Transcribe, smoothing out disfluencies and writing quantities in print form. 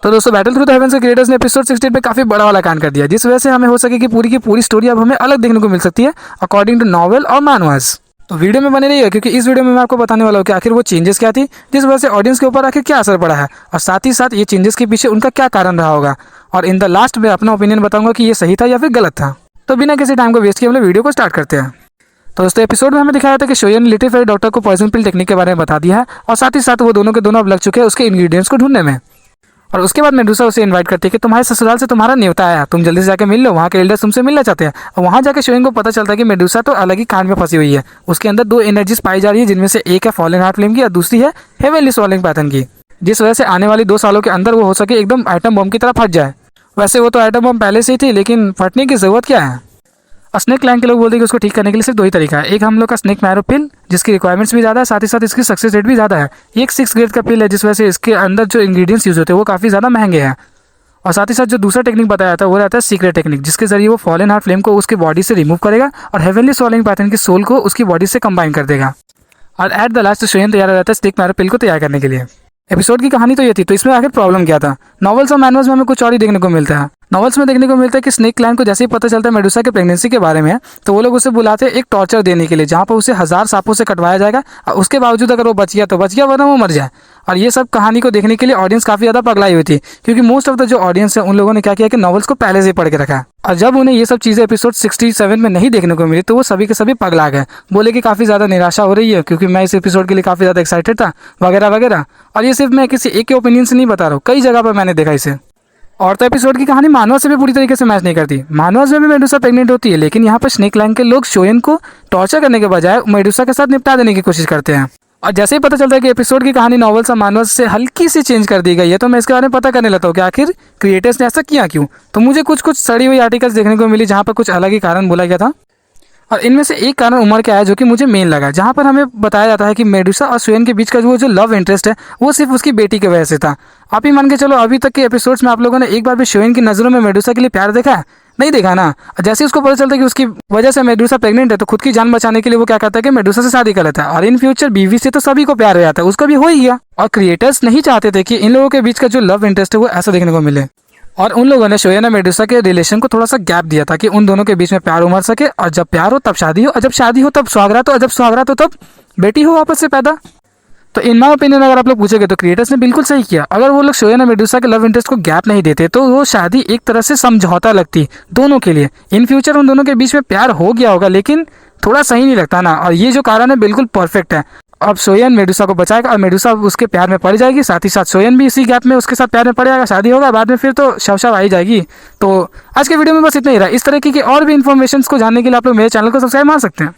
तो दोस्तों battle through the heavens के क्रिएटर्स ने एपिसोड 16 में काफी बड़ा वाला कांड कर दिया, जिस वजह से हमें हो सके कि पूरी की पूरी स्टोरी अब हमें अलग देखने को मिल सकती है अकॉर्डिंग टू नॉवेल और मैनुअल्स। तो वीडियो में बने रहिए, क्योंकि इस वीडियो में मैं आपको बताने वाला हूँ कि आखिर वो चेंजेस क्या थी जिस वजह से ऑडियंस के ऊपर आखिर क्या असर पड़ा है, और साथ ही साथ ये चेंजेस के पीछे उनका क्या कारण रहा होगा, और इन द लास्ट में अपना ओपिनियन बताऊंगा कि ये सही था या फिर गलत था। तो बिना किसी टाइम को वेस्ट किए हम लोग वीडियो को स्टार्ट करते हैं। तो दोस्तों एपिसोड में हमें दिखाया था कि शोयन ने लिटिल फेरी डॉक्टर को पॉइजन पिल टेक्निक के बारे में बता दिया है, और साथ ही साथ वो दोनों के दोनों अब लग चुके हैं उसके इंग्रेडिएंट्स को ढूंढने में। और उसके बाद मेडुसा उसे इनवाइट करती है कि तुम्हारे ससुराल से तुम्हारा न्योता आया, तुम जल्दी से जाके मिल लो, वहाँ के एल्डर्स तुमसे मिलना चाहते हैं। और वहाँ जाके शोयन को पता चलता है कि मेडुसा तो अलग ही कांड में फंसी हुई है। उसके अंदर 2 एनर्जीज पाई जा रही है, जिनमें से एक है फॉलन हार्ट फ्लेम की और दूसरी है हेवनली सोलिंग पैटर्न की, जिस वजह से आने वाली 2 सालों के अंदर वो हो सके एकदम एटम बम की तरह फट जाए। वैसे वो तो एटम बम पहले से ही थी, लेकिन फटने की जरूरत क्या है। स्नेक क्लैन के लोग बोलते हैं कि उसको ठीक करने के लिए सिर्फ 2 ही तरीका है। एक हम लोग का स्नेक मैरो पिल, जिसकी रिक्वायरमेंट्स भी ज़्यादा है, साथ ही साथ इसकी सक्सेस रेट भी ज़्यादा है। एक 6 ग्रेड का पिल है, जिस वजह से इसके अंदर जो इंग्रेडिएंट्स यूज होते हैं वो काफ़ी ज़्यादा महंगे हैं। और साथ ही साथ जो दूसरा टेक्निक बताया था वो रहता है सीक्रेट टेक्निक, जिसके जरिए वो फॉलन हार्ट फ्लेम को उसकी बॉडी से रिमूव करेगा और हेवनली सोलिंग पैटर्न की सोल को उसकी बॉडी से कंबाइन कर देगा। और एट द लास्ट शोयन तैयार रहता है स्नेक मैरो पिल को तैयार करने के लिए। एपिसोड की कहानी तो ये थी, तो इसमें आखिर प्रॉब्लम क्या था। नॉवेल्स और मैनुअल्स में हमें कुछ और ही देखने को मिलता है। नॉवेल्स में देखने को मिलता है कि स्नेक क्लैन को जैसे ही पता चलता है मेडुसा के प्रेगनेंसी के बारे में, तो वो लोग उसे बुलाते हैं एक टॉर्चर देने के लिए, जहाँ पर उसे 1000 सांपों से कटवाया जाएगा, और उसके बावजूद अगर वो बच गया तो बच गया, वरना वो मर जाए। और ये सब कहानी को देखने के लिए ऑडियंस काफी ज्यादा पगलाई हुई थी, क्योंकि मोस्ट ऑफ द जो ऑडियंस है उन लोगों ने क्या किया कि नॉवेल्स को पहले से ही पढ़ के रखा है। और जब उन्हें ये सब चीजें एपिसोड 67 में नहीं देखने को मिली, तो वो सभी के सभी पगला गए, बोले कि काफी ज्यादा निराशा हो रही है, क्योंकि मैं इस एपिसोड के लिए काफी ज्यादा एक्साइटेड था वगैरह वगैरह। और ये सिर्फ मैं किसी एक के ओपिनियन से नहीं बता रहा हूँ, कई जगह पर मैंने देखा इसे। और तो एपिसोड की कहानी मानवा से भी पूरी तरीके से मैच नहीं करती। मानवा में भी मेडुसा प्रेग्नेंट होती है, लेकिन यहाँ पर स्नेक क्लैन के लोग शोयन को टॉर्चर करने के बजाय मेडुसा के साथ निपटा देने की कोशिश करते हैं। और जैसे ही पता चलता है कि एपिसोड की कहानी नॉवेल्स और मानवस से हल्की सी चेंज कर दी गई है, तो मैं इसके बारे में पता करने लगता हूँ कि आखिर क्रिएटर्स ने ऐसा किया क्यों। तो मुझे कुछ सड़ी हुई आर्टिकल्स देखने को मिली, जहाँ पर कुछ अलग ही कारण बोला गया था। और इनमें से एक कारण उम्र का है, जो कि मुझे मेन लगा, जहाँ पर हमें बताया जाता है कि मेडुसा और शोयन के बीच का वो जो लव इंटरेस्ट है वो सिर्फ उसकी बेटी की वजह से था। आप ही मान के चलो, अभी तक के एपिसोड्स में आप लोगों ने एक बार भी शोयन की नज़रों में मेडुसा के लिए प्यार देखा है? नहीं देखा ना। जैसे उसको पता चलता है कि उसकी वजह से मेडुसा प्रेग्नेंट है, तो खुद की जान बचाने के लिए वो क्या करता है कि मेडुसा से शादी कर लेता है। और इन फ्यूचर बीवी से तो सभी को प्यार हो जाता है, उसका भी हो ही गया। और क्रिएटर्स नहीं चाहते थे कि इन लोगों के बीच का जो लव इंटरेस्ट है वो ऐसा देखने को मिले, और उन लोगों ने शोयन और मेडुसा के रिलेशन को थोड़ा सा गैप दिया, ताकि उन दोनों के बीच में प्यार उमड़ सके। और जब प्यार हो तब शादी हो, और जब शादी हो तब सुहागरात हो, और जब सुहागरात हो तब बेटी हो वापस से पैदा। तो इन माई ओपिनियन अगर आप लोग पूछेंगे तो क्रिएटर्स ने बिल्कुल सही किया। अगर वो लोग शोयन और मेडुसा के लव इंटरेस्ट को गैप नहीं देते, तो वो शादी एक तरह से समझौता लगती दोनों के लिए। इन फ्यूचर उन दोनों के बीच में प्यार हो गया होगा, लेकिन थोड़ा सही नहीं लगता ना। और ये जो कारण है बिल्कुल परफेक्ट है। अब शोयन मेडुसा को बचाएगा और मेडुसा उसके प्यार में पड़ जाएगी, साथ ही साथ शोयन भी इसी गैप में उसके साथ प्यार में पड़ जाएगा, शादी होगा, बाद में फिर तो शव आई जाएगी। तो आज के वीडियो में बस इतना ही रहा। इस तरीके की और भी इन्फॉर्मेशन को जानने के लिए आप लोग मेरे चैनल को सब्सक्राइब मार सकते हैं।